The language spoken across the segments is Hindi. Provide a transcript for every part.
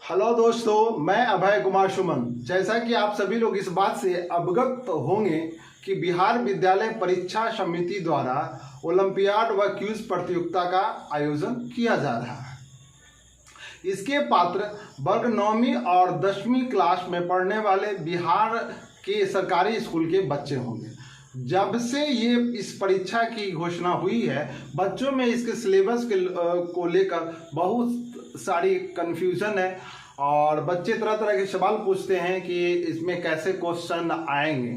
हेलो दोस्तों, मैं अभय कुमार सुमन। जैसा कि आप सभी लोग इस बात से अवगत होंगे कि बिहार विद्यालय परीक्षा समिति द्वारा ओलंपियाड व क्विज प्रतियोगिता का आयोजन किया जा रहा है। इसके पात्र वर्ग 9वीं और 10वीं क्लास में पढ़ने वाले बिहार के सरकारी स्कूल के बच्चे होंगे। जब से ये इस परीक्षा की घोषणा हुई है, बच्चों में इसके सिलेबस को लेकर बहुत सारी कन्फ्यूजन है और बच्चे तरह तरह के सवाल पूछते हैं कि इसमें कैसे क्वेश्चन आएंगे।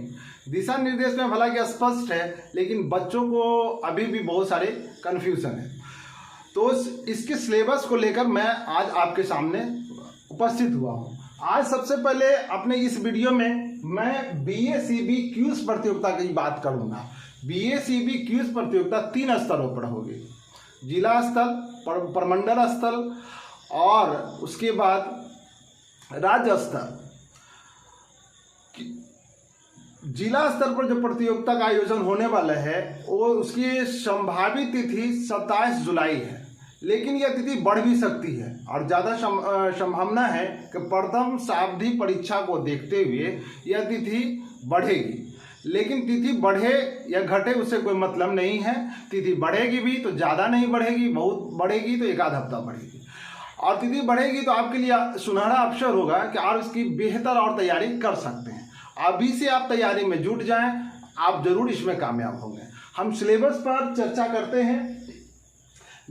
दिशा निर्देश में भला कि स्पष्ट है, लेकिन बच्चों को अभी भी बहुत सारे कन्फ्यूजन है। तो इसके सिलेबस को लेकर मैं आज आपके सामने उपस्थित हुआ हूँ। आज सबसे पहले अपने इस वीडियो में मैं बीएसीबी क्विज प्रतियोगिता की बात करूंगा। बीएसीबी क्विज प्रतियोगिता 3 स्तरों पर होगी: जिला स्तर, प्रमंडल स्तर और उसके बाद राज्य स्तर। जिला स्तर पर जो प्रतियोगिता का आयोजन होने वाला है वो उसकी संभावित तिथि 27 जुलाई है, लेकिन यह तिथि बढ़ भी सकती है और ज़्यादा संभावना है कि प्रथम शताब्दी परीक्षा को देखते हुए यह तिथि बढ़ेगी। लेकिन तिथि बढ़े या घटे उससे कोई मतलब नहीं है। तिथि बढ़ेगी भी तो ज़्यादा नहीं बढ़ेगी, बहुत बढ़ेगी तो एक आध हफ्ता बढ़ेगी। और तिथि बढ़ेगी तो आपके लिए सुनहरा अवसर होगा कि आप इसकी बेहतर और तैयारी कर सकते हैं। अभी से आप तैयारी में जुट जाएं, आप जरूर इसमें कामयाब होंगे। हम सिलेबस पर चर्चा करते हैं।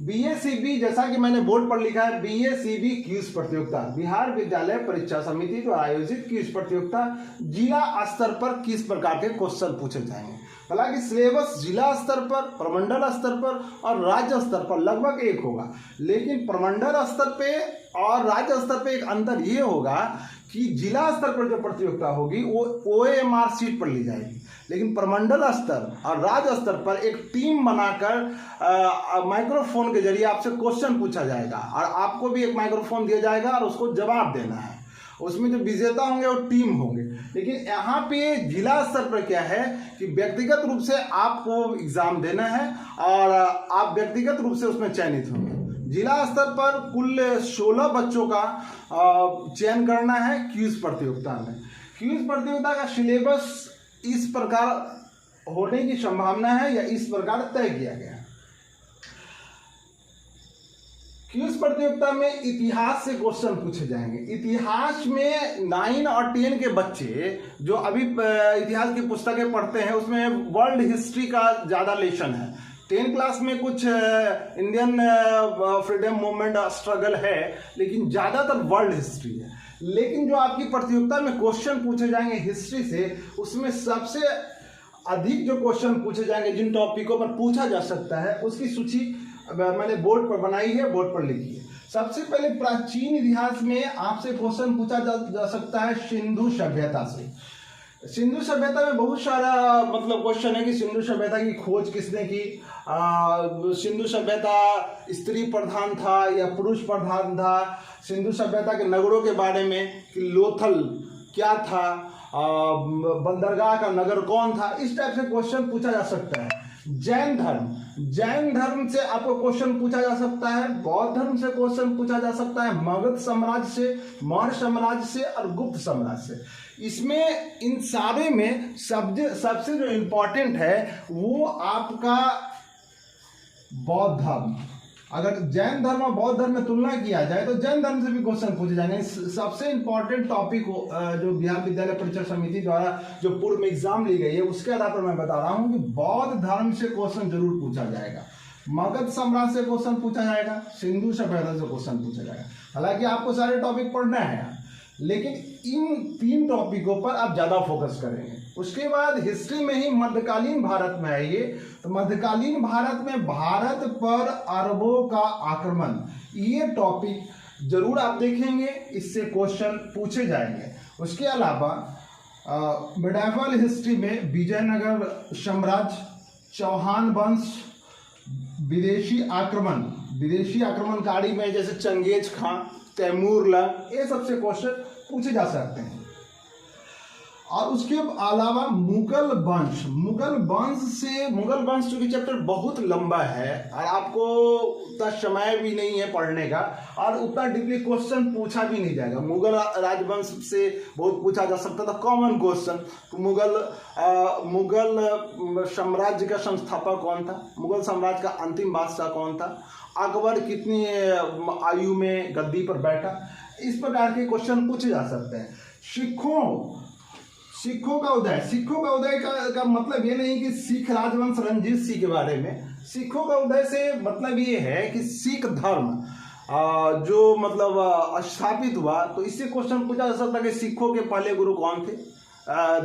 बीएसीबी, जैसा कि मैंने बोर्ड पर लिखा है, बीएसीबी क्विज प्रतियोगिता बिहार विद्यालय परीक्षा समिति द्वारा आयोजित क्विज प्रतियोगिता जिला स्तर पर किस प्रकार के क्वेश्चन पूछे जाएंगे। हालांकि सिलेबस जिला स्तर पर, प्रमंडल स्तर पर और राज्य स्तर पर लगभग एक होगा, लेकिन प्रमंडल स्तर पे और राज्य स्तर पे एक अंतर ये होगा कि जिला स्तर पर जो प्रतियोगिता होगी वो OMR शीट पर ली जाएगी, लेकिन प्रमंडल स्तर और राज्य स्तर पर एक टीम बनाकर माइक्रोफोन के जरिए आपसे क्वेश्चन पूछा जाएगा और आपको भी एक माइक्रोफोन दिया जाएगा और उसको जवाब देना है। उसमें जो विजेता होंगे वो टीम होंगे। लेकिन यहाँ पे जिला स्तर पर क्या है कि व्यक्तिगत रूप से आपको एग्जाम देना है और आप व्यक्तिगत रूप से उसमें चयनित होंगे। जिला स्तर पर कुल 16 बच्चों का चयन करना है क्विज प्रतियोगिता में। क्विज प्रतियोगिता का सिलेबस इस प्रकार होने की संभावना है या इस प्रकार तय किया गया है। क्विज प्रतियोगिता में इतिहास से क्वेश्चन पूछे जाएंगे। इतिहास में 9 और 10 के बच्चे जो अभी इतिहास की पुस्तकें पढ़ते हैं उसमें वर्ल्ड हिस्ट्री का ज़्यादा लेसन है। 10 क्लास में कुछ इंडियन फ्रीडम मूवमेंट स्ट्रगल है, लेकिन ज़्यादातर वर्ल्ड हिस्ट्री है। लेकिन जो आपकी प्रतियोगिता में क्वेश्चन पूछे जाएंगे हिस्ट्री से, उसमें सबसे अधिक जो क्वेश्चन पूछे जाएंगे, जिन टॉपिकों पर पूछा जा सकता है, उसकी सूची मैंने बोर्ड पर बनाई है, बोर्ड पर लिखी है। सबसे पहले प्राचीन इतिहास में आपसे क्वेश्चन पूछा जा सकता है सिंधु सभ्यता से। सिंधु सभ्यता में बहुत सारा क्वेश्चन है कि सिंधु सभ्यता की खोज किसने की, सिंधु सभ्यता स्त्री प्रधान था या पुरुष प्रधान था, सिंधु सभ्यता के नगरों के बारे में कि लोथल क्या था, बंदरगाह का नगर कौन था, इस टाइप से क्वेश्चन पूछा जा सकता है। जैन धर्म से आपको क्वेश्चन पूछा जा सकता है। बौद्ध धर्म से क्वेश्चन पूछा जा सकता है। मगध साम्राज्य से, मौर्य साम्राज्य से और गुप्त साम्राज्य से। इसमें इन सारे में सबसे जो इम्पोर्टेंट है वो आपका बौद्ध धर्म। अगर जैन धर्म और बौद्ध धर्म में तुलना किया जाए तो जैन धर्म से भी क्वेश्चन पूछे जाएंगे। सबसे इम्पोर्टेंट टॉपिक जो बिहार विद्यालय परीक्षा समिति द्वारा जो पूर्व में एग्जाम ली गई है उसके आधार पर मैं बता रहा हूँ कि बौद्ध धर्म से क्वेश्चन जरूर पूछा जाएगा, मगध साम्राज्य से क्वेश्चन पूछा जाएगा, सिंधु सभ्यता से क्वेश्चन पूछा जाएगा। हालांकि आपको सारे टॉपिक पढ़ना है, लेकिन इन 3 टॉपिकों पर आप ज़्यादा फोकस करेंगे। उसके बाद हिस्ट्री में ही मध्यकालीन भारत में आइए तो मध्यकालीन भारत में भारत पर अरबों का आक्रमण, ये टॉपिक जरूर आप देखेंगे, इससे क्वेश्चन पूछे जाएंगे। उसके अलावा मिडाइवल हिस्ट्री में विजयनगर साम्राज्य, चौहान वंश, विदेशी आक्रमणकारी में जैसे चंगेज खां, तैमूर लंग, ये सबसे क्वेश्चन पूछे जा सकते हैं। और उसके अलावा मुगल वंश चूंकि चैप्टर बहुत लंबा है और आपको उतना समय भी नहीं है पढ़ने का और उतना डीपली क्वेश्चन पूछा भी नहीं जाएगा। मुगल राजवंश से बहुत पूछा जा सकता था कॉमन क्वेश्चन। तो मुगल साम्राज्य का संस्थापक कौन था, मुगल साम्राज्य का अंतिम बादशाह कौन था, अकबर कितनी आयु में गद्दी पर बैठा, इस प्रकार के क्वेश्चन पूछे जा सकते हैं। सिखों का उदय का मतलब ये नहीं कि सिख राजवंश रणजीत सिंह के बारे में। सिखों का उदय से मतलब ये है कि सिख धर्म जो मतलब स्थापित हुआ, तो इससे क्वेश्चन पूछा जा सकता है कि सिखों के पहले गुरु कौन थे,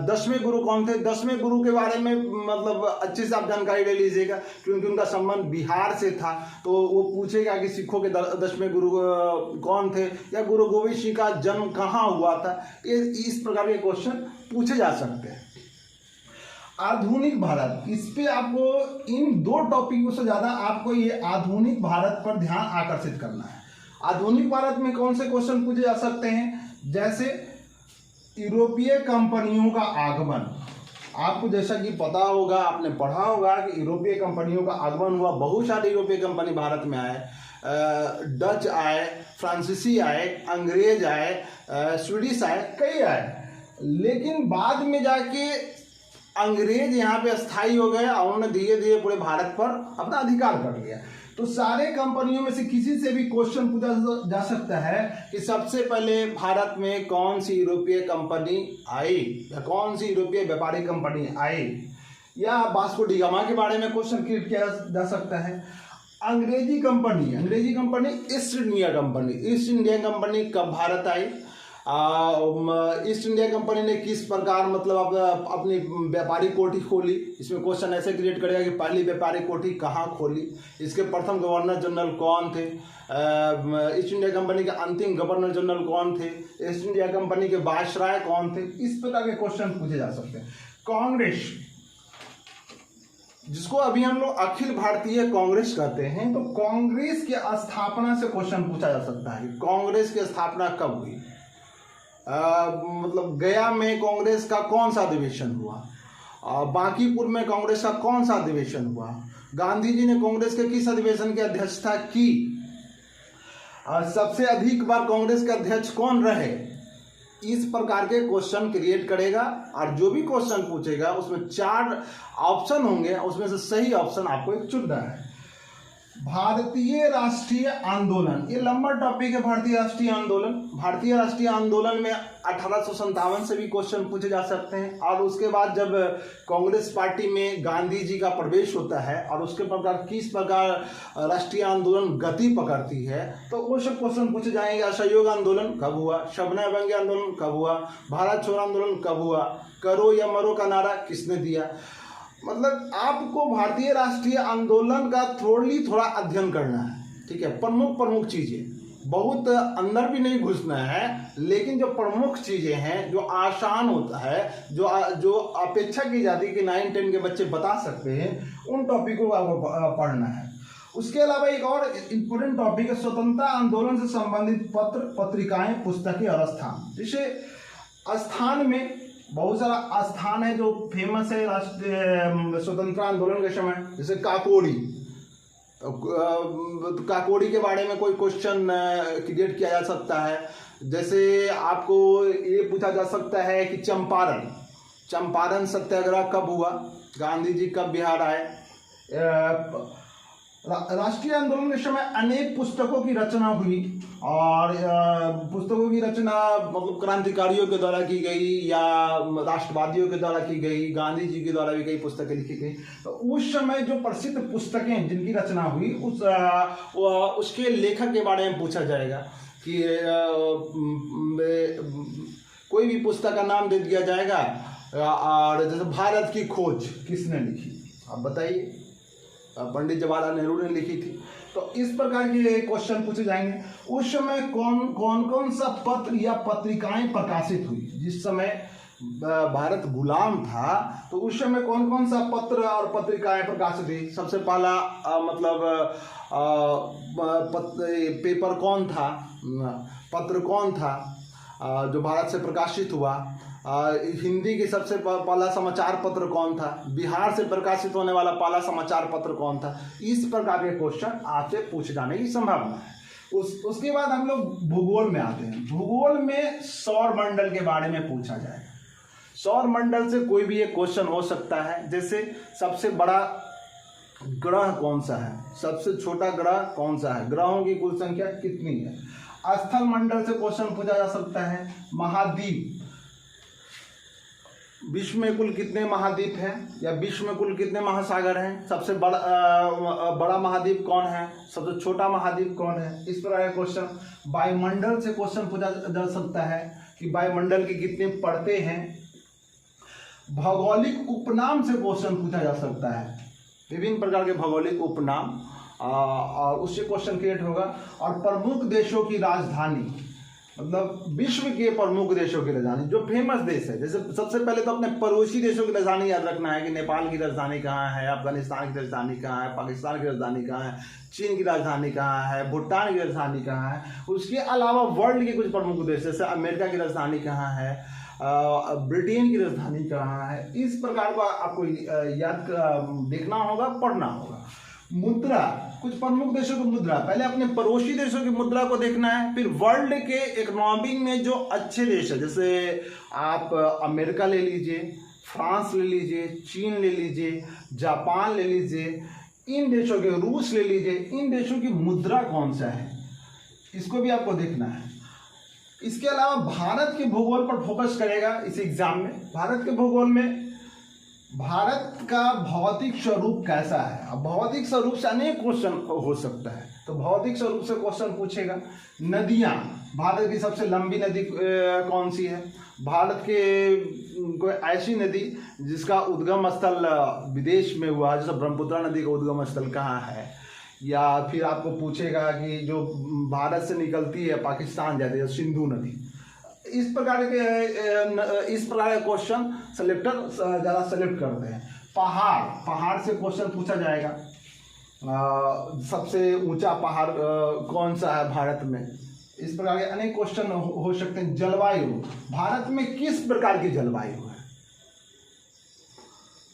10वें गुरु कौन थे। 10वें गुरु के बारे में मतलब अच्छे से आप जानकारी ले लीजिएगा क्योंकि उनका संबंध बिहार से था। तो वो पूछेगा कि सिखों के 10वें गुरु कौन थे या गुरु गोविंद सिंह का जन्म कहाँ हुआ था। इस प्रकार के क्वेश्चन पूछे जा सकते हैं। आधुनिक भारत, इस पे आपको इन दो टॉपिकों से ज्यादा आपको ये आधुनिक भारत पर ध्यान आकर्षित करना है। आधुनिक भारत में कौन से क्वेश्चन पूछे जा सकते हैं, जैसे यूरोपीय कंपनियों का आगमन। आपको जैसा कि पता होगा, आपने पढ़ा होगा कि यूरोपीय कंपनियों का आगमन हुआ। बहुत सारी यूरोपीय कंपनी भारत में आए, डच आए, फ्रांसीसी आए, अंग्रेज आए, स्वीडिश आए, कई आए। लेकिन बाद में जाके अंग्रेज यहाँ पे स्थायी हो गए और उन्होंने धीरे धीरे पूरे भारत पर अपना अधिकार कर लिया। तो सारे कंपनियों में से किसी से भी क्वेश्चन पूछा जा सकता है कि सबसे पहले भारत में कौन सी यूरोपीय कंपनी आई या कौन सी यूरोपीय व्यापारी कंपनी आई, या वास्को डी गामा के बारे में क्वेश्चन क्रिएट किया जा सकता है। अंग्रेजी कंपनी ईस्ट इंडिया कंपनी कब भारत आई, ईस्ट इंडिया कंपनी ने किस प्रकार मतलब अपनी व्यापारी कोठी खोली। इसमें क्वेश्चन ऐसे क्रिएट करेगा कि पहली व्यापारी कोठी कहाँ खोली, इसके प्रथम गवर्नर जनरल कौन थे, ईस्ट इंडिया कंपनी के अंतिम गवर्नर जनरल कौन थे, ईस्ट इंडिया कंपनी के वायसराय कौन थे। इस प्रकार के क्वेश्चन पूछे जा सकते हैं। कांग्रेस, जिसको अभी हम लोग अखिल भारतीय कांग्रेस कहते हैं, तो कांग्रेस की स्थापना से क्वेश्चन पूछा जा सकता है कि कांग्रेस की स्थापना कब हुई। मतलब गया में कांग्रेस का कौन सा अधिवेशन हुआ, बांकीपुर में कांग्रेस का कौन सा अधिवेशन हुआ, गांधी जी ने कांग्रेस के किस अधिवेशन की अध्यक्षता की, सबसे अधिक बार कांग्रेस के अध्यक्ष कौन रहे। इस प्रकार के क्वेश्चन क्रिएट करेगा और जो भी क्वेश्चन पूछेगा उसमें 4 ऑप्शन होंगे, उसमें से सही ऑप्शन आपको एक चुनना है। भारतीय राष्ट्रीय आंदोलन, ये लंबा टॉपिक है। भारतीय राष्ट्रीय आंदोलन में 1857 से भी क्वेश्चन पूछे जा सकते हैं। और उसके बाद जब कांग्रेस पार्टी में गांधी जी का प्रवेश होता है और उसके प्रकार किस प्रकार राष्ट्रीय आंदोलन गति पकड़ती है, तो वो सब क्वेश्चन पूछे जाएंगे। असहयोग आंदोलन कब हुआ, शबना व्यंग्य आंदोलन कब हुआ, भारत छोड़ो आंदोलन कब हुआ, करो या मरो का नारा किसने दिया। मतलब आपको भारतीय राष्ट्रीय आंदोलन का थोड़ा अध्ययन करना है, ठीक है। प्रमुख चीजें, बहुत अंदर भी नहीं घुसना है, लेकिन जो प्रमुख चीजें हैं, जो आसान होता है, जो अपेक्षा की जाती है कि 9-10 के बच्चे बता सकते हैं, उन टॉपिकों को आपको पढ़ना है। उसके अलावा एक और इम्पोर्टेंट टॉपिक है स्वतंत्रता आंदोलन से संबंधित पत्र, पत्रिकाएं, पुस्तकें और स्थान। जैसे स्थान में बहुत सारा स्थान है जो फेमस है राष्ट्रीय स्वतंत्रता आंदोलन के समय, जैसे काकोरी। काकोरी के बारे में कोई क्वेश्चन क्रिएट किया जा सकता है। जैसे आपको ये पूछा जा सकता है कि चंपारण सत्याग्रह कब हुआ, गांधी जी कब बिहार आए। राष्ट्रीय आंदोलन के समय अनेक पुस्तकों की रचना हुई और पुस्तकों की रचना मतलब क्रांतिकारियों के द्वारा की गई या राष्ट्रवादियों के द्वारा की गई, गांधी जी के द्वारा भी कई पुस्तकें लिखी गई। तो उस समय जो प्रसिद्ध पुस्तकें जिनकी रचना हुई उसके लेखक के बारे में पूछा जाएगा कि कोई भी पुस्तक का नाम दे दिया जाएगा। और जैसे भारत की खोज किसने लिखी, आप बताइए। पंडित जवाहरलाल नेहरू ने लिखी थी। तो इस प्रकार के क्वेश्चन पूछे जाएंगे। उस समय कौन सा पत्र या पत्रिकाएं प्रकाशित हुई, जिस समय भारत गुलाम था, तो उस समय कौन सा पत्र और पत्रिकाएं प्रकाशित हुई। सबसे पहला पेपर कौन था, पत्र कौन था जो भारत से प्रकाशित हुआ। हिंदी की सबसे पहला समाचार पत्र कौन था, बिहार से प्रकाशित होने वाला पहला समाचार पत्र कौन था। इस प्रकार के क्वेश्चन आपसे पूछे जाने की संभावना है। उसके बाद हम लोग भूगोल में आते हैं। भूगोल में सौर मंडल के बारे में पूछा जाएगा। सौर मंडल से कोई भी एक क्वेश्चन हो सकता है, जैसे सबसे बड़ा ग्रह कौन सा है, सबसे छोटा ग्रह कौन सा है, ग्रहों की कुल संख्या कितनी है। स्थल मंडल से क्वेश्चन पूछा जा सकता है। महाद्वीप, विश्व में कुल कितने महाद्वीप हैं या विश्व में कुल कितने महासागर हैं, सबसे बड़ा महाद्वीप कौन है, सबसे छोटा महाद्वीप कौन है, इस तरह का क्वेश्चन। वायुमंडल से क्वेश्चन पूछा जा सकता है कि वायुमंडल की कितनी परतें हैं। भौगोलिक उपनाम से क्वेश्चन पूछा जा सकता है, विभिन्न प्रकार के भौगोलिक उपनाम, और उससे क्वेश्चन क्रिएट होगा। और प्रमुख देशों की राजधानी, मतलब विश्व के प्रमुख देशों की राजधानी, जो फेमस देश है। जैसे सबसे पहले तो अपने पड़ोसी देशों की राजधानी याद रखना है कि नेपाल की राजधानी कहाँ है, अफगानिस्तान की राजधानी कहाँ है, पाकिस्तान की राजधानी कहाँ है, चीन की राजधानी कहाँ है, भूटान की राजधानी कहाँ है। उसके अलावा वर्ल्ड के कुछ प्रमुख देश, जैसे अमेरिका की राजधानी कहाँ है, ब्रिटेन की राजधानी कहाँ है। इस प्रकार का आपको याद देखना होगा, पढ़ना होगा। मुद्रा, कुछ प्रमुख देशों की मुद्रा, पहले अपने पड़ोसी देशों की मुद्रा को देखना है, फिर वर्ल्ड के इकोनॉमी में जो अच्छे देश है, जैसे आप अमेरिका ले लीजिए, फ्रांस ले लीजिए, चीन ले लीजिए, जापान ले लीजिए, इन देशों के, रूस ले लीजिए, इन देशों की मुद्रा कौन सा है, इसको भी आपको देखना है। इसके अलावा भारत के भूगोल पर फोकस करेगा इस एग्जाम में। भारत के भूगोल में भारत का भौतिक स्वरूप कैसा है। अब भौतिक स्वरूप से अनेक क्वेश्चन हो सकता है, तो भौतिक स्वरूप से क्वेश्चन पूछेगा। नदियाँ, भारत की सबसे लंबी नदी कौन सी है, भारत के कोई ऐसी नदी जिसका उद्गम स्थल विदेश में हुआ, जैसे ब्रह्मपुत्र नदी का उद्गम स्थल कहाँ है। या फिर आपको पूछेगा कि जो भारत से निकलती है पाकिस्तान जाती है, सिंधु नदी। इस प्रकार के क्वेश्चन सेलेक्टर ज़्यादा सेलेक्ट करते हैं। पहाड़ से क्वेश्चन पूछा जाएगा। सबसे ऊंचा पहाड़ कौन सा है भारत में, इस प्रकार के अनेक क्वेश्चन हो सकते हैं। जलवायु, भारत में किस प्रकार की जलवायु है।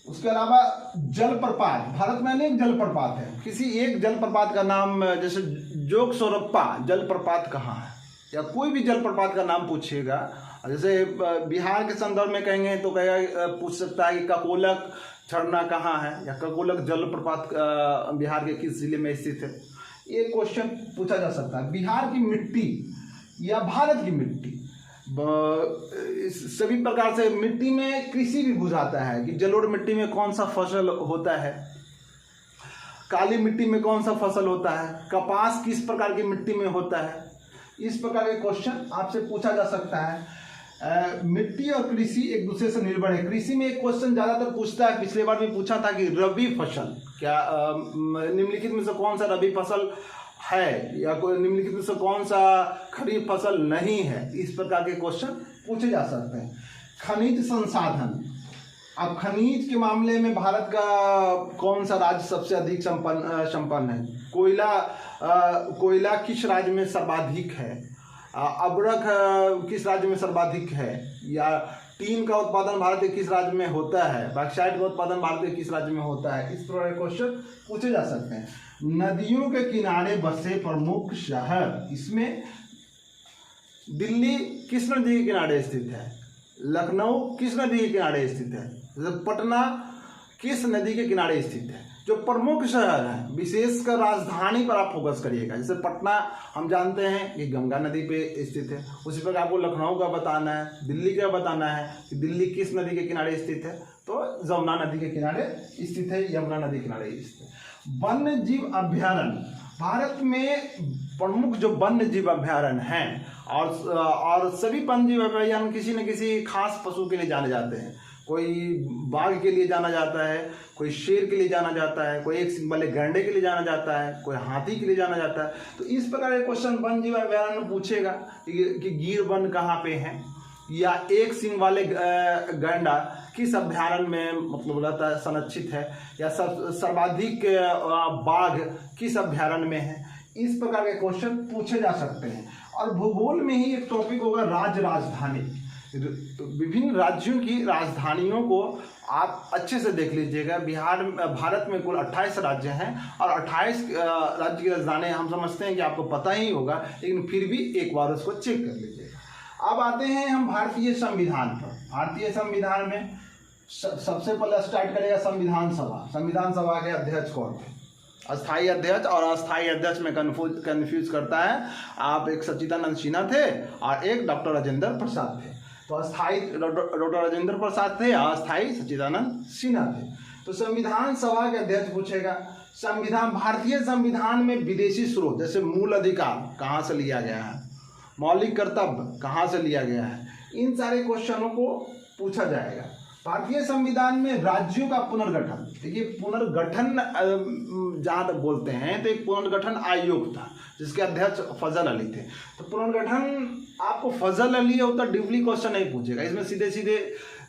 उसके अलावा जलप्रपात, भारत में अनेक जलप्रपात है, किसी एक जलप्रपात का नाम, जैसे जोगसोरप्पा जलप्रपात कहाँ है, या कोई भी जलप्रपात का नाम पूछेगा। जैसे बिहार के संदर्भ में कहेंगे तो कहेगा, पूछ सकता है कि ककोलक झरना कहाँ है, या ककोलक जलप्रपात बिहार के किस जिले में स्थित है। ये क्वेश्चन पूछा जा सकता है। बिहार की मिट्टी या भारत की मिट्टी, सभी प्रकार से मिट्टी में कृषि भी बुझाता है कि जलोढ़ मिट्टी में कौन सा फसल होता है, काली मिट्टी में कौन सा फसल होता है, कपास किस प्रकार की मिट्टी में होता है। इस प्रकार के क्वेश्चन आपसे पूछा जा सकता है। मिट्टी और कृषि एक दूसरे से निर्भर है। कृषि में एक क्वेश्चन ज़्यादातर पूछता है, पिछले बार भी पूछा था कि रबी फसल क्या, निम्नलिखित में से कौन सा रबी फसल है, या कोई निम्नलिखित में से कौन सा खरीफ फसल नहीं है। इस प्रकार के क्वेश्चन पूछे जा सकते हैं। खनिज संसाधन, अब खनिज के मामले में भारत का कौन सा राज्य सबसे अधिक संपन्न है। कोयला किस राज्य में सर्वाधिक है, अब्रक किस राज्य में सर्वाधिक है, या टीन का उत्पादन भारत के किस राज्य में होता है, बॉक्साइट का उत्पादन भारत के किस राज्य में होता है। इस तरह के क्वेश्चन पूछे जा सकते हैं। नदियों के किनारे बसे प्रमुख शहर, इसमें दिल्ली किस नदी के किनारे स्थित है, लखनऊ किस नदी के किनारे स्थित है, पटना किस नदी के किनारे स्थित है। जो प्रमुख शहर है, विशेषकर राजधानी पर आप फोकस करिएगा। जैसे पटना हम जानते हैं कि गंगा नदी पे स्थित है, उसी प्रकार आपको लखनऊ का बताना है, दिल्ली का बताना है कि दिल्ली किस नदी के किनारे स्थित है, तो जमुना नदी के किनारे स्थित है, यमुना नदी के किनारे स्थित है। वन्य जीव अभ्यारण्य, भारत में प्रमुख जो वन्य जीव अभ्यारण्य हैं, और सभी वन्य जीव अभ्यारण्य किसी न किसी खास पशु के लिए जाने जाते हैं। कोई बाघ के लिए जाना जाता है, कोई शेर के लिए जाना जाता है, कोई एक सिंग वाले गैंडे के लिए जाना जाता है, कोई हाथी के लिए जाना जाता है। तो इस प्रकार के क्वेश्चन वन्य जीव अभ्यारण्य में पूछेगा कि गिर वन कहाँ पे है, या एक सिंग वाले गैंडा किस अभ्यारण्य में मतलब रहता है, संरक्षित है, या सर्वाधिक बाघ किस अभ्यारण्य में है। इस प्रकार के क्वेश्चन पूछे जा सकते हैं। और भूगोल में ही एक टॉपिक होगा राज्य राजधानी। विभिन्न राज्यों की राजधानियों को आप अच्छे से देख लीजिएगा। भारत में कुल 28 राज्य हैं और 28 राज्य की राजधानी हम समझते हैं कि आपको पता ही होगा, लेकिन फिर भी एक बार उसको चेक कर लीजिएगा। अब आते हैं हम भारतीय संविधान पर। भारतीय संविधान में सबसे पहले स्टार्ट करेगा संविधान सभा। संविधान सभा के अध्यक्ष कौन थे? अस्थायी अध्यक्ष और अस्थायी अध्यक्ष में कंफ्यूज करता है। आप एक सच्चिदानंद सिन्हा थे और एक डॉक्टर राजेंद्र प्रसाद थे। तो अस्थायी डॉक्टर राजेंद्र प्रसाद थे और अस्थायी सच्चिदानंद सिन्हा थे। तो संविधान सभा के अध्यक्ष पूछेगा भारतीय संविधान में विदेशी स्रोत जैसे मूल अधिकार कहाँ से लिया गया है, मौलिक कर्तव्य कहाँ से लिया गया है, इन सारे क्वेश्चनों को पूछा जाएगा। भारतीय संविधान में राज्यों का पुनर्गठन, देखिए पुनर्गठन जहाँ तक बोलते हैं तो एक पुनर्गठन आयोग था जिसके अध्यक्ष फजल अली थे। तो पुनर्गठन आपको फजल अली और तो डीपली क्वेश्चन नहीं पूछेगा, इसमें सीधे सीधे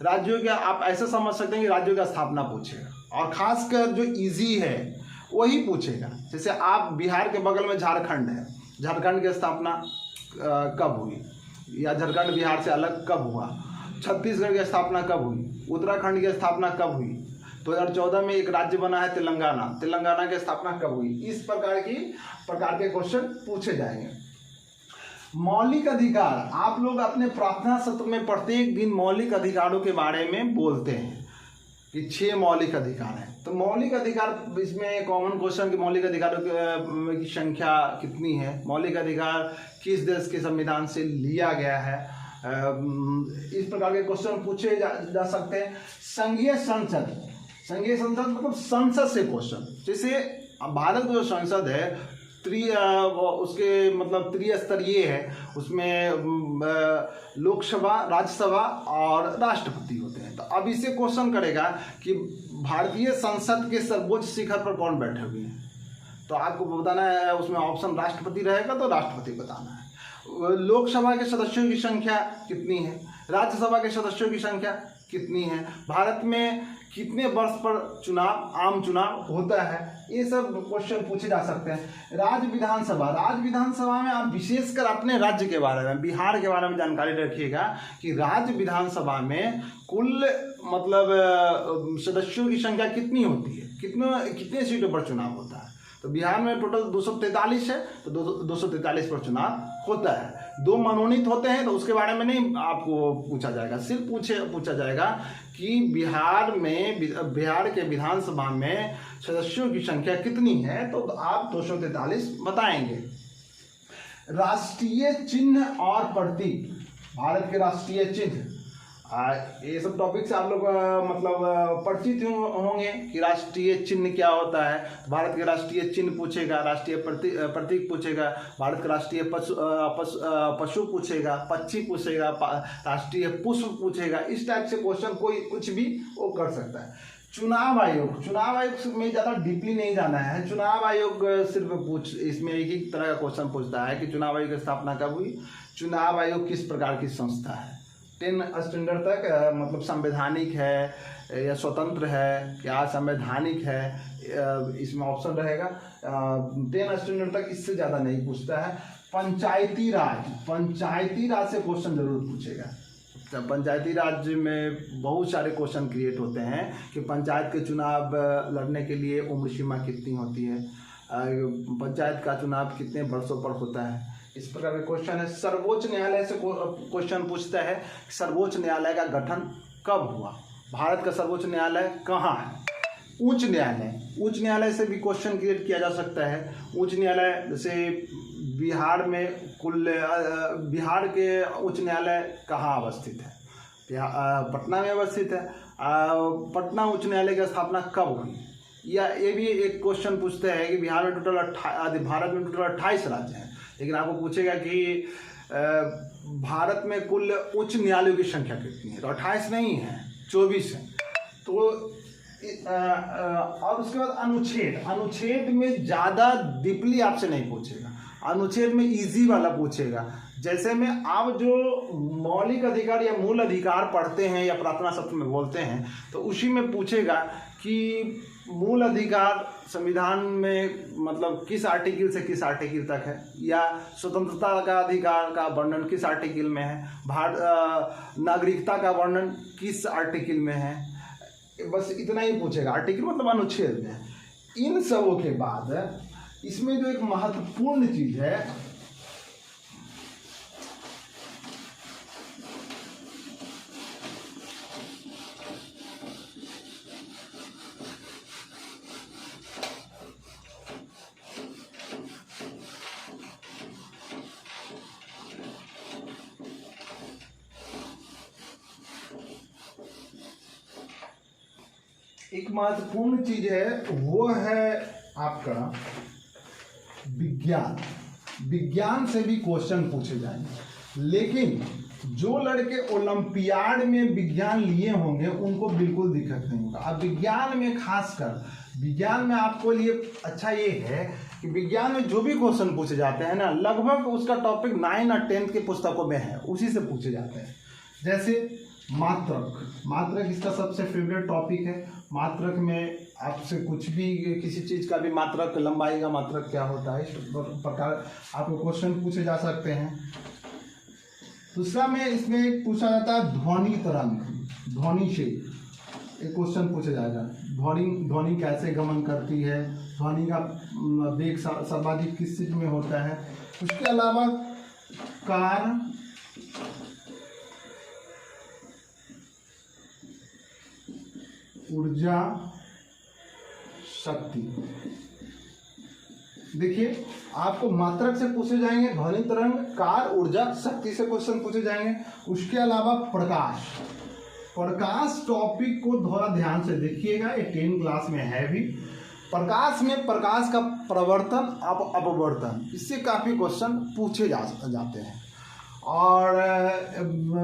राज्यों के आप ऐसा समझ सकते हैं कि राज्यों का स्थापना पूछेगा और खासकर जो इजी है वही पूछेगा। जैसे आप बिहार के बगल में झारखंड है, झारखंड की स्थापना कब हुई या झारखंड बिहार से अलग कब हुआ, छत्तीसगढ़ की स्थापना कब हुई, उत्तराखंड की स्थापना कब हुई, 2014 में एक राज्य बना है तेलंगाना की स्थापना कब हुई, इस प्रकार के क्वेश्चन पूछे जाएंगे। मौलिक अधिकार, आप लोग अपने प्रार्थना सत्र में प्रत्येक दिन मौलिक अधिकारों के बारे में बोलते हैं कि 6 मौलिक अधिकार हैं। तो मौलिक अधिकार, इसमें कॉमन क्वेश्चन कि मौलिक अधिकारों की संख्या कितनी है, मौलिक अधिकार किस देश के संविधान से लिया गया है, इस प्रकार के क्वेश्चन पूछे जा सकते हैं। संघीय संसद मतलब संसद से क्वेश्चन, जैसे भारत जो संसद है उसके मतलब त्रिस्तरीय है, उसमें लोकसभा, राज्यसभा और राष्ट्रपति होते हैं। तो अब इससे क्वेश्चन करेगा कि भारतीय संसद के सर्वोच्च शिखर पर कौन बैठे हुए हैं, तो आपको बताना है, उसमें ऑप्शन राष्ट्रपति रहेगा तो राष्ट्रपति बताना है। लोकसभा के सदस्यों की संख्या कितनी है, राज्यसभा के सदस्यों की संख्या कितनी है, भारत में कितने वर्ष पर आम चुनाव होता है, ये सब क्वेश्चन पूछे जा सकते हैं। राज्य विधानसभा में आप विशेषकर अपने राज्य के बारे में, बिहार के बारे में जानकारी रखिएगा कि राज्य विधानसभा में कुल मतलब सदस्यों की संख्या कितनी होती है, कितने सीटों पर चुनाव होता है। तो बिहार में टोटल 243 है, तो 243 पर चुनाव होता है। 2 मनोनीत होते हैं, तो उसके बारे में नहीं आपको पूछा जाएगा, सिर्फ पूछा जाएगा कि बिहार के विधानसभा में सदस्यों की संख्या कितनी है, तो आप 243 बताएंगे। राष्ट्रीय चिन्ह और प्रतीक, भारत के राष्ट्रीय चिन्ह, ये सब टॉपिक से आप लोग मतलब परिचित होंगे कि राष्ट्रीय चिन्ह क्या होता है। भारत के राष्ट्रीय चिन्ह पूछेगा, राष्ट्रीय प्रतीक पूछेगा, भारत का राष्ट्रीय पशु पूछेगा, पक्षी पूछेगा, राष्ट्रीय पुष्प पूछेगा। इस टाइप से क्वेश्चन कोई कुछ भी वो कर सकता है। चुनाव आयोग में ज़्यादा डीपली नहीं जाना है। चुनाव आयोग सिर्फ इसमें एक ही तरह का क्वेश्चन पूछता है कि चुनाव आयोग की स्थापना कब हुई, चुनाव आयोग किस प्रकार की संस्था है, 10 स्टैंडर्ड तक मतलब संवैधानिक है या स्वतंत्र है, क्या संवैधानिक है, इसमें ऑप्शन रहेगा। 10 स्टैंडर्ड तक, इससे ज़्यादा नहीं पूछता है। पंचायती राज से क्वेश्चन जरूर पूछेगा। पंचायती राज में बहुत सारे क्वेश्चन क्रिएट होते हैं कि पंचायत के चुनाव लड़ने के लिए उम्र सीमा कितनी होती है, पंचायत का चुनाव कितने वर्षों पर होता है, इस प्रकार का क्वेश्चन है। सर्वोच्च न्यायालय से क्वेश्चन पूछता है सर्वोच्च न्यायालय का गठन कब हुआ, भारत का सर्वोच्च न्यायालय कहाँ है। उच्च न्यायालय से भी क्वेश्चन क्रिएट किया जा सकता है। उच्च न्यायालय जैसे बिहार के उच्च न्यायालय कहाँ अवस्थित है, पटना में अवस्थित है। पटना उच्च न्यायालय की स्थापना कब हुई, या ये भी एक क्वेश्चन पूछते हैं कि भारत में टोटल 28 राज्य हैं, लेकिन आपको पूछेगा कि भारत में कुल उच्च न्यायालयों की संख्या कितनी है, तो 28 नहीं है, 24 है। तो और उसके बाद अनुच्छेद में ज़्यादा डीपली आपसे नहीं पूछेगा, अनुच्छेद में इजी वाला पूछेगा। जैसे में आप जो मौलिक अधिकार या मूल अधिकार पढ़ते हैं या प्रार्थना सत्र में बोलते हैं, तो उसी में पूछेगा कि मूल अधिकार संविधान में मतलब किस आर्टिकल से किस आर्टिकल तक है, या स्वतंत्रता का अधिकार का वर्णन किस आर्टिकल में है, नागरिकता का वर्णन किस आर्टिकल में है, बस इतना ही पूछेगा। आर्टिकल मतलब अनुच्छेद में। इन सबों के बाद इसमें जो एक महत्वपूर्ण चीज है, एक महत्वपूर्ण चीज है, वो है आपका विज्ञान। विज्ञान से भी क्वेश्चन पूछे जाएंगे, लेकिन जो लड़के ओलंपियाड में विज्ञान लिए होंगे उनको बिल्कुल दिक्कत नहीं होगा। अब विज्ञान में खासकर विज्ञान में आपको लिए अच्छा ये है कि विज्ञान में जो भी क्वेश्चन पूछे जाते हैं ना, लगभग उसका टॉपिक 9 और 10 के पुस्तकों में है, उसी से पूछे जाते हैं। जैसे मात्रक इसका सबसे फेवरेट टॉपिक है। मात्रक में आपसे कुछ भी, किसी चीज़ का भी मात्रक, लंबाई का मात्रक क्या होता है, इस प्रकार आपको क्वेश्चन पूछे जा सकते हैं। दूसरा में इसमें पूछा जाता है ध्वनि तरंग, ध्वनि से एक क्वेश्चन पूछा जाएगा। ध्वनि कैसे गमन करती है, ध्वनि का वेग सर्वाधिक किस चीज में होता है। उसके अलावा कार, ऊर्जा, शक्ति। देखिए आपको मात्रक से पूछे जाएंगे, ध्वनि तरंग, कार, ऊर्जा, शक्ति से क्वेश्चन पूछे जाएंगे। उसके अलावा प्रकाश टॉपिक को थोड़ा ध्यान से देखिएगा, ये 10 क्लास में है भी। प्रकाश में प्रकाश का प्रवर्तन, अपवर्तन, इससे काफ़ी क्वेश्चन पूछे जाते हैं। और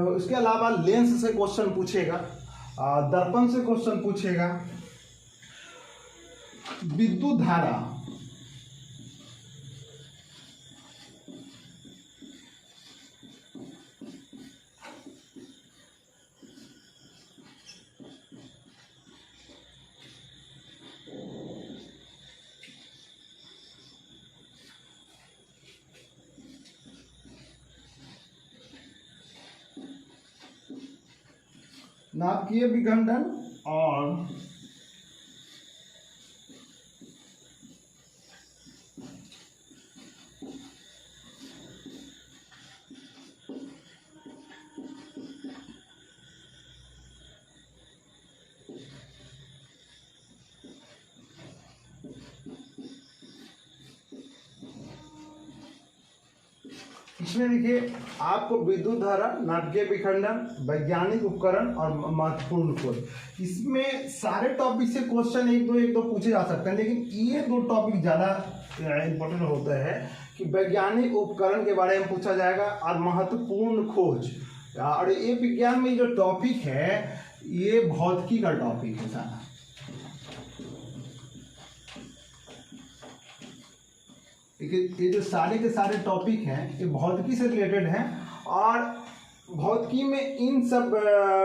उसके अलावा लेंस से क्वेश्चन पूछेगा, दर्पण से क्वेश्चन पूछेगा, विद्युत धारा, नाभिकीय विखंडन और इसमें देखिए आपको विद्युत धारा, नाभिकीय विखंडन, वैज्ञानिक उपकरण और महत्वपूर्ण खोज, इसमें सारे टॉपिक से क्वेश्चन एक दो पूछे जा सकते हैं, लेकिन ये 2 टॉपिक ज़्यादा इम्पोर्टेंट होता है कि वैज्ञानिक उपकरण के बारे में पूछा जाएगा और महत्वपूर्ण खोज। और ये विज्ञान में जो टॉपिक है ये भौतिकी का टॉपिक है सारा। ये जो सारे के सारे टॉपिक हैं ये भौतिकी से रिलेटेड हैं, और भौतिकी में इन सब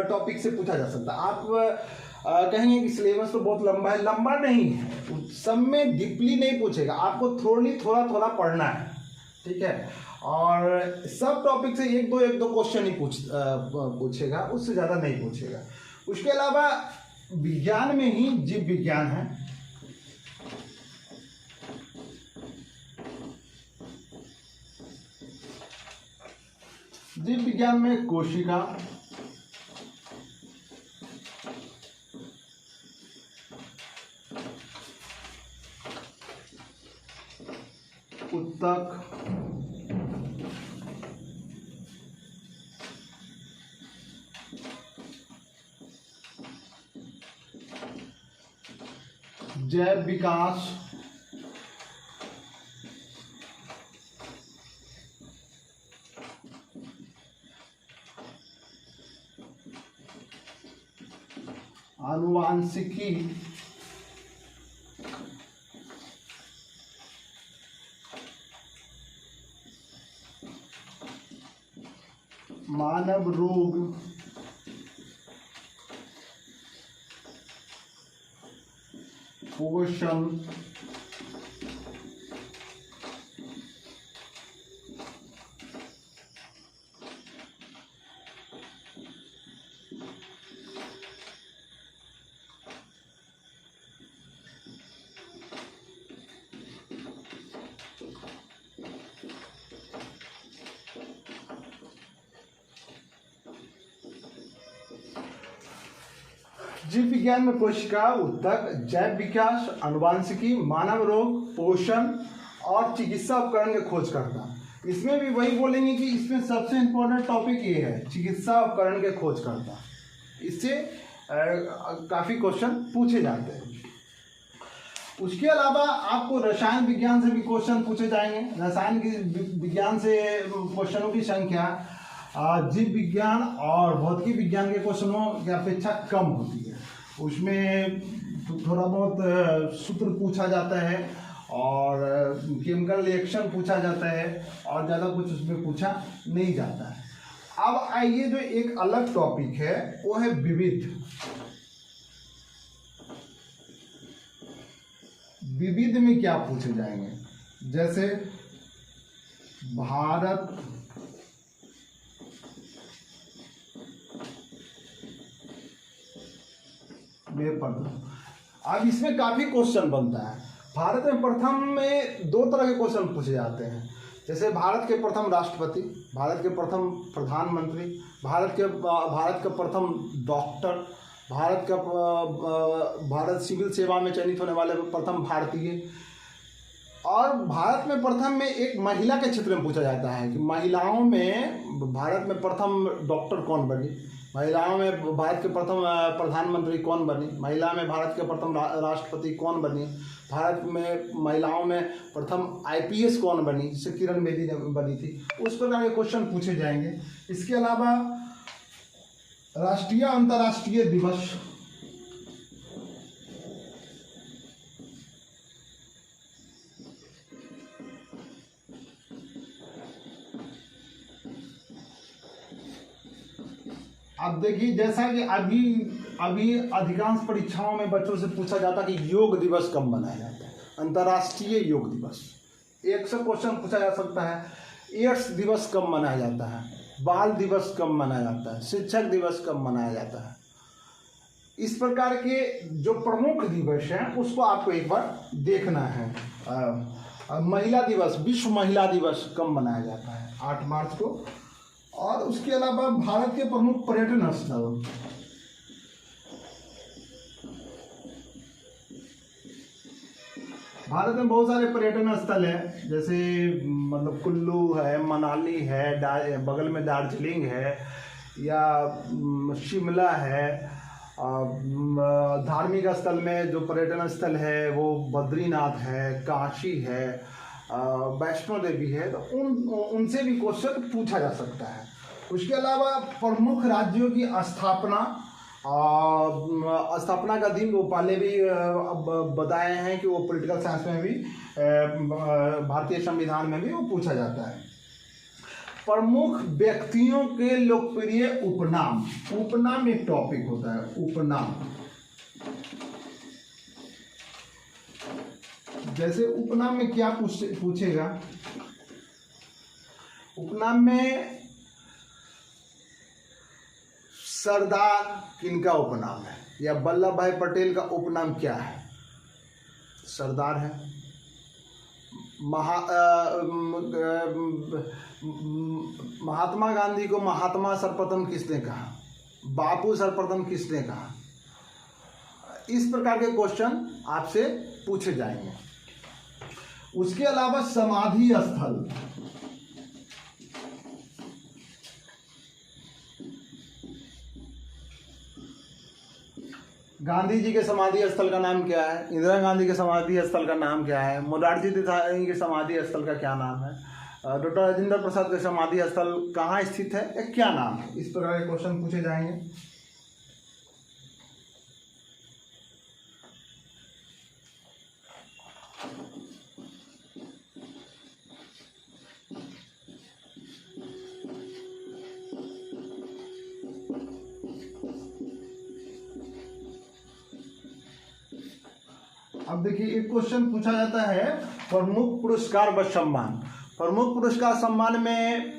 टॉपिक से पूछा जा सकता है। आप कहेंगे कि सिलेबस तो बहुत लंबा है, लंबा नहीं है, सब में डीपली नहीं पूछेगा, आपको थोड़ा पढ़ना है, ठीक है। और सब टॉपिक से एक दो क्वेश्चन ही पूछेगा, उससे ज़्यादा नहीं पूछेगा। उसके अलावा विज्ञान में ही जीव विज्ञान है, जीव विज्ञान में कोशिका, उत्तक, जैव विकास, आनुवांशिकी, मानव रोग, पोषण जीव विज्ञान में कोशिका, उत्तक, जैव विकास, अनुवांशिकी, मानव रोग, पोषण और चिकित्सा उपकरण की खोज करता। इसमें भी वही बोलेंगे कि इसमें सबसे इम्पोर्टेंट टॉपिक ये है, चिकित्सा उपकरण के खोज करता। इससे काफ़ी क्वेश्चन पूछे जाते हैं। उसके अलावा आपको रसायन विज्ञान से भी क्वेश्चन पूछे जाएंगे। रसायन विज्ञान से क्वेश्चनों की संख्या जीव विज्ञान और भौतिकी विज्ञान के क्वेश्चनों की अपेक्षा कम होती है। उसमें थोड़ा बहुत सूत्र पूछा जाता है और केमिकल रिएक्शन पूछा जाता है और ज़्यादा कुछ उसमें पूछा नहीं जाता है। अब आइए, जो एक अलग टॉपिक है वो है विविध। विविध में क्या पूछे जाएंगे, जैसे भारत में प्रथम। अब इसमें काफी क्वेश्चन बनता है। भारत में प्रथम में दो तरह के क्वेश्चन पूछे जाते हैं, जैसे भारत के प्रथम राष्ट्रपति, भारत के प्रथम प्रधानमंत्री, भारत का प्रथम डॉक्टर, भारत सिविल सेवा में चयनित होने वाले प्रथम भारतीय। और भारत में प्रथम में एक महिला के क्षेत्र में पूछा जाता है कि महिलाओं में भारत में प्रथम डॉक्टर कौन बनी, महिलाओं में भारत के प्रथम प्रधानमंत्री कौन बनी, महिला में भारत के प्रथम राष्ट्रपति कौन बनी, भारत में महिलाओं में प्रथम आईपीएस कौन बनी, जिससे किरण बेदी ने बनी थी। उस प्रकार के क्वेश्चन पूछे जाएंगे। इसके अलावा राष्ट्रीय अंतर्राष्ट्रीय दिवस, अब देखिए, जैसा कि अभी अधिकांश परीक्षाओं में बच्चों से पूछा जाता है कि योग दिवस कब मनाया जाता है। अंतर्राष्ट्रीय योग दिवस 100 क्वेश्चन पूछा जा सकता है। एड्स दिवस कब मनाया जाता है, बाल दिवस कब मनाया जाता है, शिक्षक दिवस कब मनाया जाता है। इस प्रकार के जो प्रमुख दिवस हैं उसको आपको एक बार देखना है। महिला दिवस, विश्व महिला दिवस कब मनाया जाता है, 8 मार्च को। और उसके अलावा भारत के प्रमुख पर्यटन स्थल, भारत में बहुत सारे पर्यटन स्थल हैं, जैसे मतलब कुल्लू है, मनाली है, बगल में दार्जिलिंग है, या शिमला है। धार्मिक स्थल में जो पर्यटन स्थल है वो बद्रीनाथ है, काशी है, वैष्णो देवी है। तो उनसे भी क्वेश्चन पूछा जा सकता है। उसके अलावा प्रमुख राज्यों की स्थापना का दिन वो पहले भी बताए हैं कि वो पॉलिटिकल साइंस में भी, भारतीय संविधान में भी वो पूछा जाता है। प्रमुख व्यक्तियों के लोकप्रिय उपनाम, उपनाम एक टॉपिक होता है। उपनाम, जैसे उपनाम में क्या पूछेगा, उपनाम में सरदार किनका उपनाम है, या वल्लभ भाई पटेल का उपनाम क्या है, सरदार है। महात्मा गांधी को महात्मा सर्वप्रथम किसने कहा, बापू सर्वप्रथम किसने कहा। इस प्रकार के क्वेश्चन आपसे पूछे जाएंगे। उसके अलावा समाधि स्थल, गांधी जी के समाधि स्थल का नाम क्या है, इंदिरा गांधी के समाधि स्थल का नाम क्या है, मोरारजी देसाई के समाधि स्थल का क्या नाम है, डॉक्टर राजेंद्र प्रसाद के समाधि स्थल कहाँ स्थित है, या क्या नाम है। इस प्रकार के क्वेश्चन पूछे जाएंगे। अब देखिए एक क्वेश्चन पूछा जाता है प्रमुख पुरस्कार व सम्मान। प्रमुख पुरस्कार सम्मान में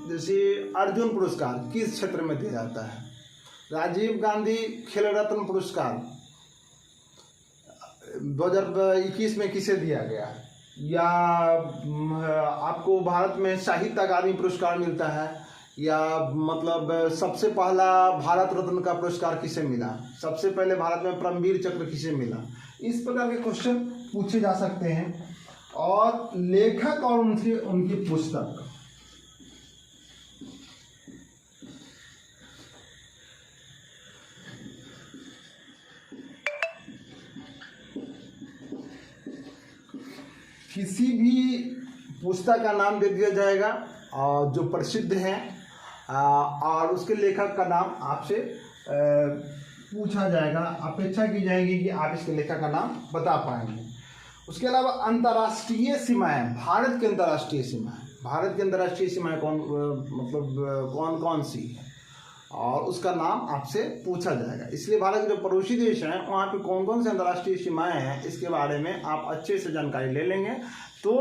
जैसे अर्जुन पुरस्कार किस क्षेत्र में दिया जाता है? राजीव गांधी खेल रत्न पुरस्कार 2021 में किसे दिया गया? या आपको भारत में साहित्य अकादमी पुरस्कार मिलता है? या मतलब सबसे पहला भारत रत्न का पुरस्कार किसे मिला? सबसे पहले भारत में परमवीर चक्र किसे मिला? इस प्रकार के क्वेश्चन पूछे जा सकते हैं। और लेखक और उनकी पुस्तक, किसी भी पुस्तक का नाम दे दिया जाएगा और जो प्रसिद्ध है और उसके लेखक का नाम आपसे पूछा जाएगा, अपेक्षा की जाएगी कि आप इसके लेखक का नाम बता पाएंगे। उसके अलावा अंतर्राष्ट्रीय सीमाएं, भारत की अंतर्राष्ट्रीय सीमाएं, भारत की अंतर्राष्ट्रीय सीमाएं कौन कौन सी है और उसका नाम आपसे पूछा जाएगा। इसलिए भारत के जो पड़ोसी देश हैं वहाँ पे कौन कौन से अंतर्राष्ट्रीय सीमाएं हैं इसके बारे में आप अच्छे से जानकारी ले लेंगे तो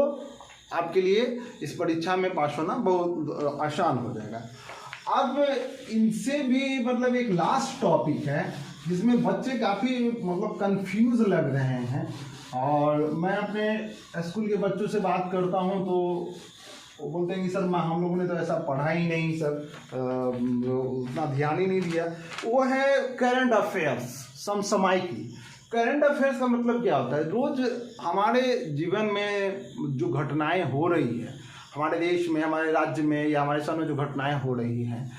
आपके लिए इस परीक्षा में पास होना बहुत आसान हो जाएगा। अब इनसे भी मतलब एक लास्ट टॉपिक है जिसमें बच्चे काफ़ी मतलब कंफ्यूज लग रहे हैं और मैं अपने स्कूल के बच्चों से बात करता हूं तो वो बोलते हैं कि सर हम लोगों ने तो ऐसा पढ़ा ही नहीं सर, उतना ध्यान ही नहीं दिया। वो है करंट अफेयर्स, समसामयिकी। करंट अफेयर्स का मतलब क्या होता है? रोज़ हमारे जीवन में जो घटनाएं हो रही है हमारे देश में, हमारे राज्य में या हमारे सामने जो घटनाएं हो रही हैं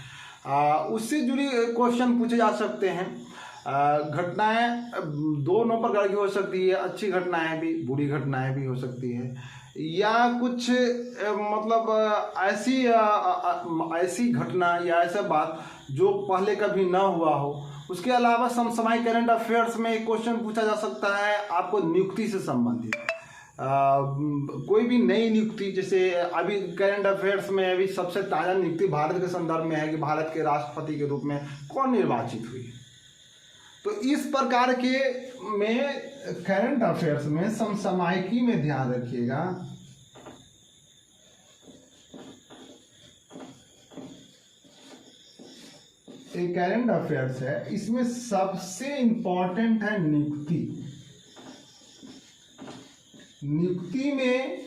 उससे जुड़ी क्वेश्चन पूछे जा सकते हैं। घटनाएं दोनों प्रकार की हो सकती है, अच्छी घटनाएं भी, बुरी घटनाएं भी हो सकती है, या कुछ मतलब ऐसी घटना या ऐसा बात जो पहले कभी ना हुआ हो। उसके अलावा समसामयिक करंट अफेयर्स में एक क्वेश्चन पूछा जा सकता है आपको नियुक्ति से संबंधित, कोई भी नई नियुक्ति, जैसे अभी करंट अफेयर्स में अभी सबसे ताज़ा नियुक्ति भारत के संदर्भ में है कि भारत के राष्ट्रपति के रूप में कौन निर्वाचित हुई। तो इस प्रकार के में करंट अफेयर्स में समसामयिकी में ध्यान रखिएगा। एक करंट अफेयर्स है, इसमें सबसे इंपॉर्टेंट है नियुक्ति। नियुक्ति में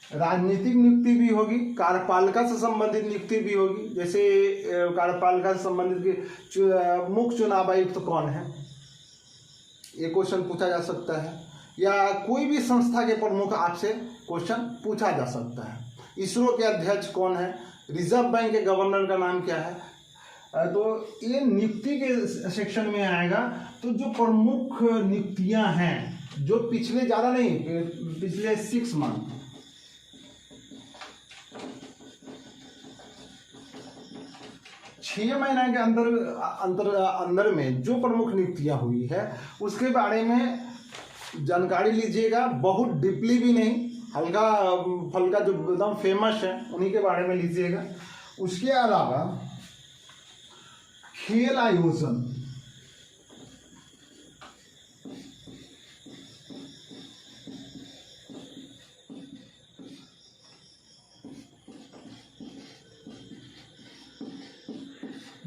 राजनीतिक नियुक्ति भी होगी, कार्यपालिका से संबंधित नियुक्ति भी होगी। जैसे कार्यपालिका से संबंधित मुख्य चुनाव आयुक्त कौन है, ये क्वेश्चन पूछा जा सकता है। या कोई भी संस्था के प्रमुख आपसे क्वेश्चन पूछा जा सकता है। इसरो के अध्यक्ष कौन है, रिजर्व बैंक के गवर्नर का नाम क्या है। तो ये नियुक्ति के सेक्शन में आएगा। तो जो प्रमुख नियुक्तियां हैं जो पिछले ज़्यादा नहीं, पिछले 6 मंथ, छह महीने के अंदर में जो प्रमुख नियुक्तियां हुई है उसके बारे में जानकारी लीजिएगा। बहुत डीपली भी नहीं, हल्का फल्का जो एकदम फेमस है उन्हीं के बारे में लीजिएगा। उसके अलावा खेल आयोजन,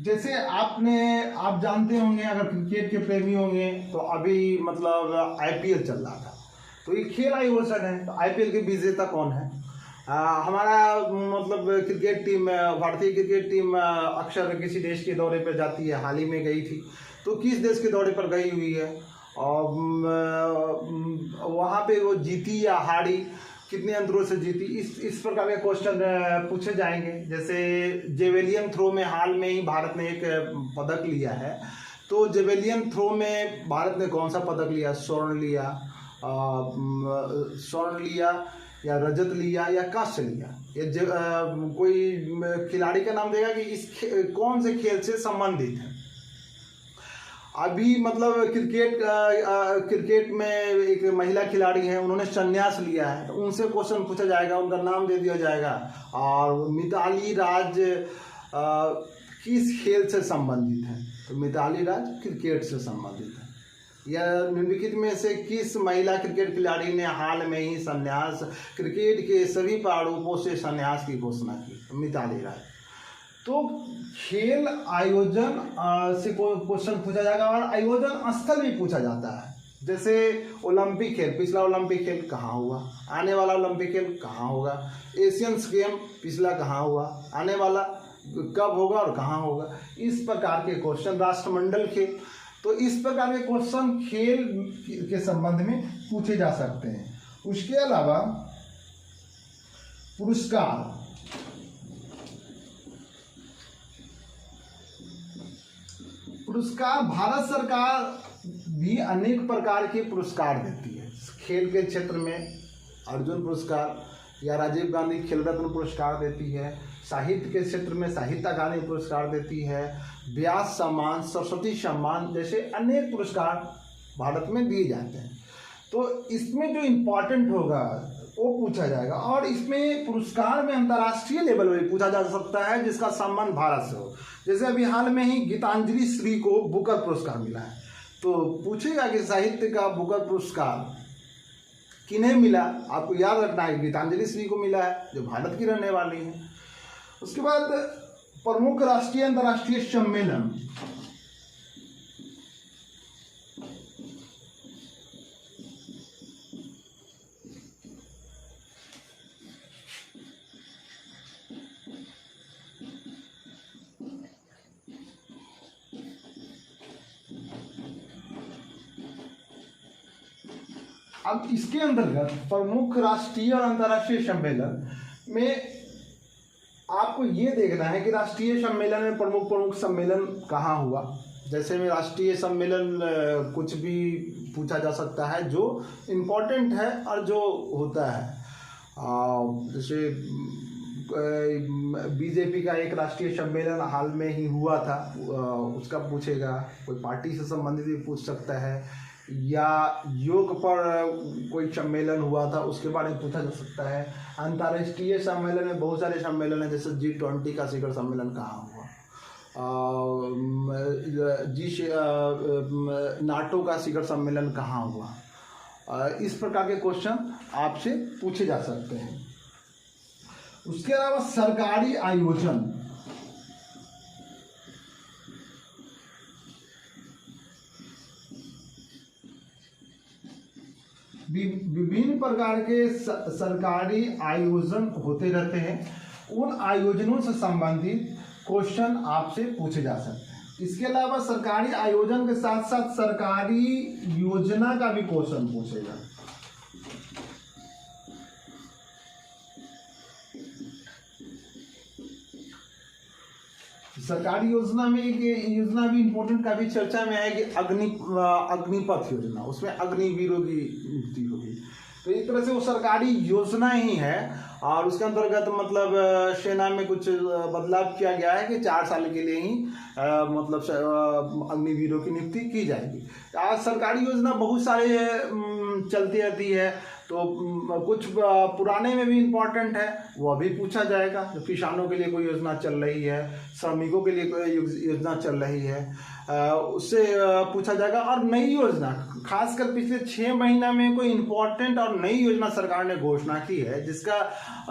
जैसे आप जानते होंगे, अगर क्रिकेट के प्रेमी होंगे तो अभी मतलब आईपीएल चल रहा था, तो ये खेल आयोजन है। तो आईपीएल के विजेता कौन है? हमारा मतलब क्रिकेट टीम, भारतीय क्रिकेट टीम अक्सर किसी देश के दौरे पर जाती है, हाल ही में गई थी। तो किस देश के दौरे पर गई हुई है और वहाँ पे वो जीती या हारी, कितने अंतरों से जीती, इस प्रकार के क्वेश्चन पूछे जाएंगे। जैसे जेवेलियन थ्रो में हाल में ही भारत ने एक पदक लिया है, तो जेवेलियन थ्रो में भारत ने कौन सा पदक लिया? स्वर्ण लिया या रजत लिया या कांस्य लिया? ये कोई खिलाड़ी का नाम देगा कि इस कौन से खेल से संबंधित है। अभी मतलब क्रिकेट में एक महिला खिलाड़ी हैं, उन्होंने संन्यास लिया है, तो उनसे क्वेश्चन पूछा जाएगा, उनका नाम दे दिया जाएगा। और मिताली राज किस खेल से संबंधित है? तो मिताली राज क्रिकेट से संबंधित है। या निम्नलिखित में से किस महिला क्रिकेट खिलाड़ी ने हाल में ही संन्यास क्रिकेट के सभी प्रारूपों से संन्यास की घोषणा की? मिताली राज। तो खेल आयोजन से क्वेश्चन पूछा जाएगा और आयोजन स्थल भी पूछा जाता है। जैसे ओलंपिक खेल, पिछला ओलंपिक खेल कहाँ हुआ, आने वाला ओलंपिक खेल कहाँ होगा, एशियंस गेम पिछला कहाँ हुआ, आने वाला कब होगा और कहाँ होगा, इस प्रकार के क्वेश्चन। राष्ट्रमंडल खेल, तो इस प्रकार के क्वेश्चन खेल के संबंध में पूछे जा सकते हैं। उसके अलावा पुरस्कार, भारत सरकार भी अनेक प्रकार के पुरस्कार देती है। खेल के क्षेत्र में अर्जुन पुरस्कार या राजीव गांधी खेल रत्न पुरस्कार देती है, साहित्य के क्षेत्र में साहित्य अकादमी पुरस्कार देती है, व्यास सम्मान, सरस्वती सम्मान जैसे अनेक पुरस्कार भारत में दिए जाते हैं। तो इसमें जो इम्पोर्टेंट होगा वो पूछा जाएगा और इसमें पुरस्कार में अंतर्राष्ट्रीय लेवल पर पूछा जा सकता है जिसका संबंध भारत से हो। जैसे अभी हाल में ही गीतांजलि श्री को बुकर पुरस्कार मिला है, तो पूछेगा कि साहित्य का बुकर पुरस्कार किन्हें मिला। आपको याद रखना है गीतांजलि श्री को मिला है जो भारत की रहने वाली है। उसके बाद प्रमुख राष्ट्रीय अंतर्राष्ट्रीय सम्मेलन, अब इसके अंतर्गत प्रमुख राष्ट्रीय और अंतर्राष्ट्रीय सम्मेलन में आपको ये देखना है कि राष्ट्रीय सम्मेलन में प्रमुख सम्मेलन कहाँ हुआ। जैसे में राष्ट्रीय सम्मेलन कुछ भी पूछा जा सकता है जो इम्पोर्टेंट है और जो होता है। जैसे बीजेपी का एक राष्ट्रीय सम्मेलन हाल में ही हुआ था, उसका पूछेगा। कोई पार्टी से संबंधित भी पूछ सकता है, या योग पर कोई सम्मेलन हुआ था उसके बारे में पूछा जा सकता है। अंतर्राष्ट्रीय सम्मेलन में बहुत सारे सम्मेलन हैं, जैसे G20 का शिखर सम्मेलन कहाँ हुआ, नाटो का शिखर सम्मेलन कहाँ हुआ। इस प्रकार के क्वेश्चन आपसे पूछे जा सकते हैं। उसके अलावा सरकारी आयोजन, विभिन्न प्रकार के सरकारी आयोजन होते रहते हैं। उन आयोजनों से संबंधित क्वेश्चन आपसे पूछे जा सकते हैं। इसके अलावा सरकारी आयोजन के साथ साथ सरकारी योजना का भी क्वेश्चन पूछेगा। सरकारी योजना में एक योजना भी इम्पोर्टेंट काफी चर्चा में है कि अग्निपथ योजना, उसमें अग्निवीरों की नियुक्ति होगी। तो एक तरह से वो सरकारी योजना ही है और उसके अंतर्गत मतलब सेना में कुछ बदलाव किया गया है कि 4 साल के लिए ही मतलब अग्निवीरों की नियुक्ति की जाएगी। आज सरकारी योजना बहुत सारे चलती रहती है, तो कुछ पुराने में भी इम्पोर्टेंट है, वो अभी पूछा जाएगा। जो किसानों के लिए कोई योजना चल रही है, श्रमिकों के लिए कोई योजना चल रही है, उससे पूछा जाएगा। और नई योजना, खासकर पिछले 6 महीना में कोई इम्पोर्टेंट और नई योजना सरकार ने घोषणा की है जिसका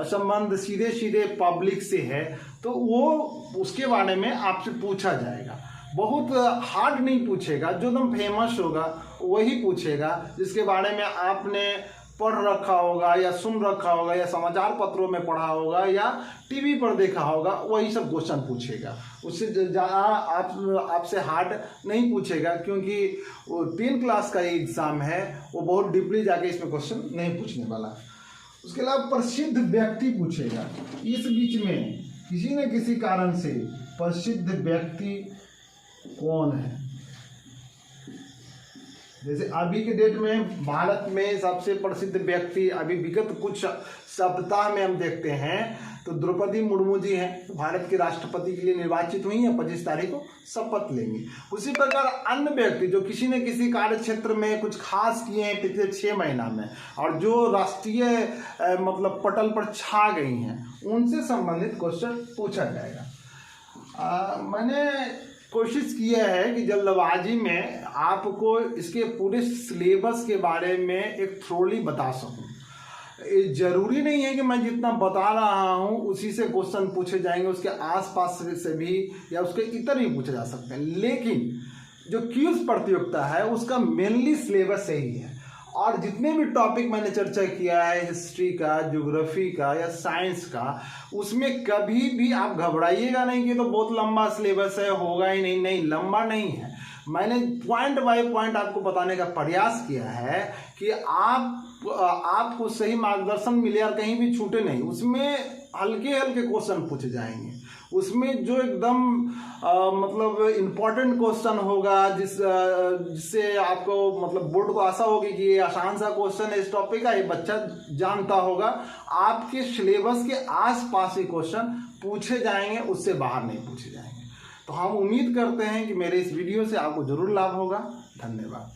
संबंध सीधे सीधे पब्लिक से है, तो वो उसके बारे में आपसे पूछा जाएगा। बहुत हार्ड नहीं पूछेगा, जो एकदम फेमस होगा वही पूछेगा, जिसके बारे में आपने पढ़ रखा होगा या सुन रखा होगा या समाचार पत्रों में पढ़ा होगा या टीवी पर देखा होगा, वही सब क्वेश्चन पूछेगा। उससे ज़्यादा आपसे हार्ड नहीं पूछेगा, क्योंकि वो 10 क्लास का एग्ज़ाम है, वो बहुत डीपली जाके इसमें क्वेश्चन नहीं पूछने वाला। उसके अलावा प्रसिद्ध व्यक्ति पूछेगा। इस बीच में किसी न किसी कारण से प्रसिद्ध व्यक्ति कौन है। जैसे अभी के डेट में भारत में सबसे प्रसिद्ध व्यक्ति अभी विगत कुछ सप्ताह में हम देखते हैं तो द्रौपदी मुर्मू जी हैं, भारत के राष्ट्रपति के लिए निर्वाचित हुई हैं, 25 तारीख को शपथ लेंगी। उसी प्रकार अन्य व्यक्ति जो किसी न किसी कार्य क्षेत्र में कुछ खास किए हैं पिछले 6 महीना में और जो राष्ट्रीय मतलब पटल पर छा गई हैं, उनसे संबंधित क्वेश्चन पूछा जाएगा। मैंने कोशिश किया है कि जल्दबाजी में आपको इसके पूरे सिलेबस के बारे में एक थ्रोली बता सकूं। ये जरूरी नहीं है कि मैं जितना बता रहा हूं उसी से क्वेश्चन पूछे जाएंगे, उसके आसपास से भी या उसके इतर भी पूछे जा सकते हैं, लेकिन जो क्यूज प्रतियोगिता है उसका मेनली सिलेबस यही है। और जितने भी टॉपिक मैंने चर्चा किया है, हिस्ट्री का, ज्योग्राफी का या साइंस का, उसमें कभी भी आप घबराइएगा नहीं कि तो बहुत लंबा सिलेबस है, होगा ही नहीं। नहीं, लंबा नहीं है। मैंने पॉइंट बाय पॉइंट आपको बताने का प्रयास किया है कि आपको सही मार्गदर्शन मिले और कहीं भी छूटे नहीं। उसमें हल्के हल्के क्वेश्चन पूछे जाएंगे, उसमें जो एकदम मतलब इम्पोर्टेंट क्वेश्चन होगा जिससे आपको मतलब बोर्ड को आशा होगी कि ये आसान सा क्वेश्चन है इस टॉपिक का, ये बच्चा जानता होगा। आपके सिलेबस के आसपास ही क्वेश्चन पूछे जाएंगे, उससे बाहर नहीं पूछे जाएंगे। तो हम उम्मीद करते हैं कि मेरे इस वीडियो से आपको जरूर लाभ होगा। धन्यवाद।